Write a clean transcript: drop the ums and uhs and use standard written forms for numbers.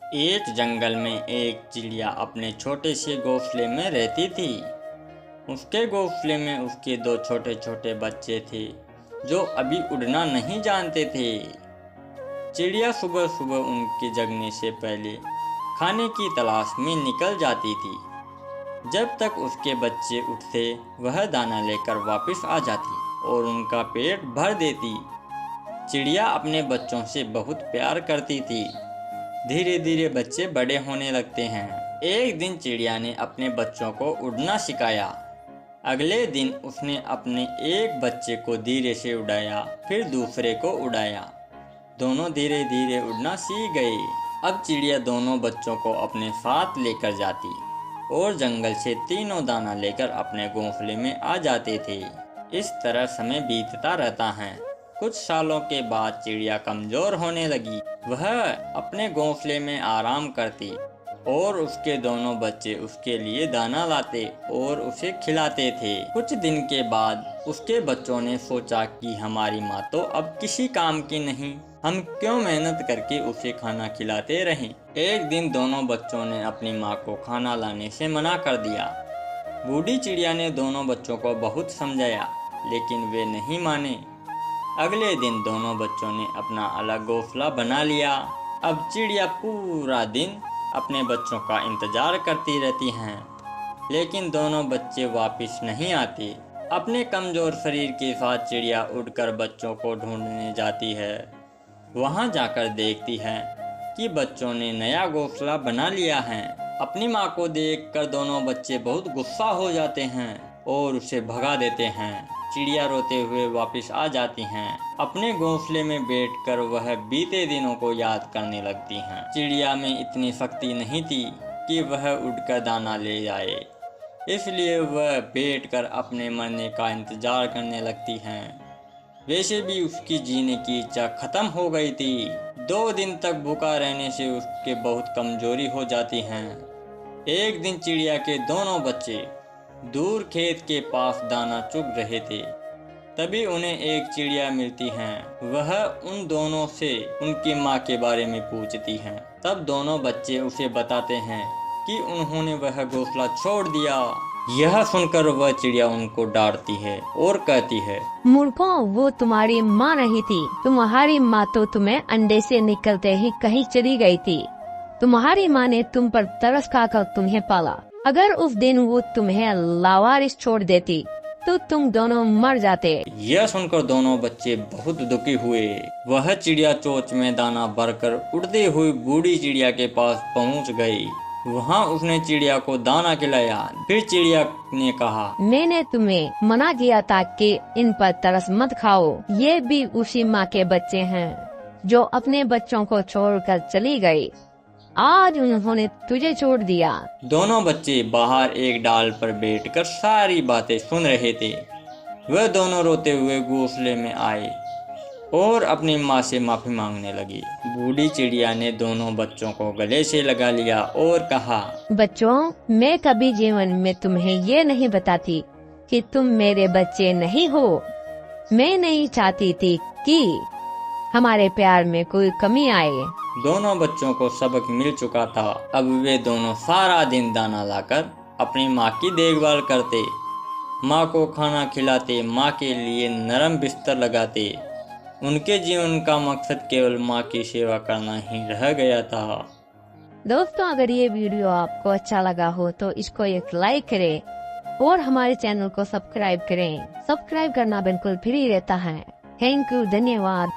एक जंगल में एक चिड़िया अपने छोटे से घोंसले में रहती थी। उसके घोंसले में उसके दो छोटे छोटे बच्चे थे जो अभी उड़ना नहीं जानते थे। चिड़िया सुबह सुबह उनके जगने से पहले खाने की तलाश में निकल जाती थी। जब तक उसके बच्चे उठते वह दाना लेकर वापस आ जाती और उनका पेट भर देती। चिड़िया अपने बच्चों से बहुत प्यार करती थी। धीरे धीरे बच्चे बड़े होने लगते हैं। एक दिन चिड़िया ने अपने बच्चों को उड़ना सिखाया। अगले दिन उसने अपने एक बच्चे को धीरे से उड़ाया, फिर दूसरे को उड़ाया। दोनों धीरे धीरे उड़ना सीख गए। अब चिड़िया दोनों बच्चों को अपने साथ लेकर जाती और जंगल से तीनों दाना लेकर अपने घोंसले में आ जाते थे। इस तरह समय बीतता रहता है। कुछ सालों के बाद चिड़िया कमजोर होने लगी। वह अपने घोंसले में आराम करती और उसके दोनों बच्चे उसके लिए दाना लाते और उसे खिलाते थे। कुछ दिन के बाद उसके बच्चों ने सोचा कि हमारी माँ तो अब किसी काम की नहीं, हम क्यों मेहनत करके उसे खाना खिलाते रहें। एक दिन दोनों बच्चों ने अपनी माँ को खाना लाने से मना कर दिया। बूढ़ी चिड़िया ने दोनों बच्चों को बहुत समझाया, लेकिन वे नहीं माने। अगले दिन दोनों बच्चों ने अपना अलग घोंसला बना लिया। अब चिड़िया पूरा दिन अपने बच्चों का इंतजार करती रहती हैं, लेकिन दोनों बच्चे वापस नहीं आते। अपने कमजोर शरीर के साथ चिड़िया उड़कर बच्चों को ढूंढने जाती है। वहां जाकर देखती है कि बच्चों ने नया घोंसला बना लिया है। अपनी माँ को देखकर दोनों बच्चे बहुत गुस्सा हो जाते हैं और उसे भगा देते हैं। चिड़िया रोते हुए वापस आ जाती हैं। अपने घोंसले में बैठकर वह बीते दिनों को याद करने लगती हैं। चिड़िया में इतनी शक्ति नहीं थी कि वह उड़कर दाना ले जाए, इसलिए वह बैठकर अपने मरने का इंतजार करने लगती हैं। वैसे भी उसकी जीने की इच्छा खत्म हो गई थी। 2 दिन तक भूखा रहने से उसके बहुत कमजोरी हो जाती है। एक दिन चिड़िया के दोनों बच्चे दूर खेत के पास दाना चुग रहे थे। तभी उन्हें एक चिड़िया मिलती है। वह उन दोनों से उनकी माँ के बारे में पूछती है। तब दोनों बच्चे उसे बताते हैं कि उन्होंने वह घोंसला छोड़ दिया। यह सुनकर वह चिड़िया उनको डांटती है और कहती है, मूर्खों, वो तुम्हारी माँ नहीं थी। तुम्हारी माँ तो तुम्हें अंडे से निकलते ही कहीं चली गई थी। तुम्हारी माँ ने तुम पर तरस खाकर तुम्हें पाला। अगर उस दिन वो तुम्हें लावारिस छोड़ देती तो तुम दोनों मर जाते। यह सुनकर दोनों बच्चे बहुत दुखी हुए। वह चिड़िया चोंच में दाना भरकर उड़ती हुई बूढ़ी चिड़िया के पास पहुंच गई। वहां उसने चिड़िया को दाना खिलाया। फिर चिड़िया ने कहा, मैंने तुम्हें मना किया था कि इन पर तरस मत खाओ। ये भी उसी माँ के बच्चे हैं जो अपने बच्चों को छोड़कर चली गई। आज उन्होंने तुझे छोड़ दिया। दोनों बच्चे बाहर एक डाल पर बैठकर सारी बातें सुन रहे थे। वह दोनों रोते हुए घोंसले में आए और अपनी माँ से माफी मांगने लगी। बूढ़ी चिड़िया ने दोनों बच्चों को गले से लगा लिया और कहा, बच्चों, मैं कभी जीवन में तुम्हें ये नहीं बताती कि तुम मेरे बच्चे नहीं हो। मैं नहीं चाहती थी कि हमारे प्यार में कोई कमी आए। दोनों बच्चों को सबक मिल चुका था। अब वे दोनों सारा दिन दाना लाकर अपनी माँ की देखभाल करते, माँ को खाना खिलाते, माँ के लिए नरम बिस्तर लगाते। उनके जीवन का मकसद केवल माँ की सेवा करना ही रह गया था। दोस्तों, अगर ये वीडियो आपको अच्छा लगा हो तो इसको एक लाइक करें और हमारे चैनल को सब्सक्राइब करें। सब्सक्राइब करना बिल्कुल फ्री रहता है। थैंक यू, धन्यवाद।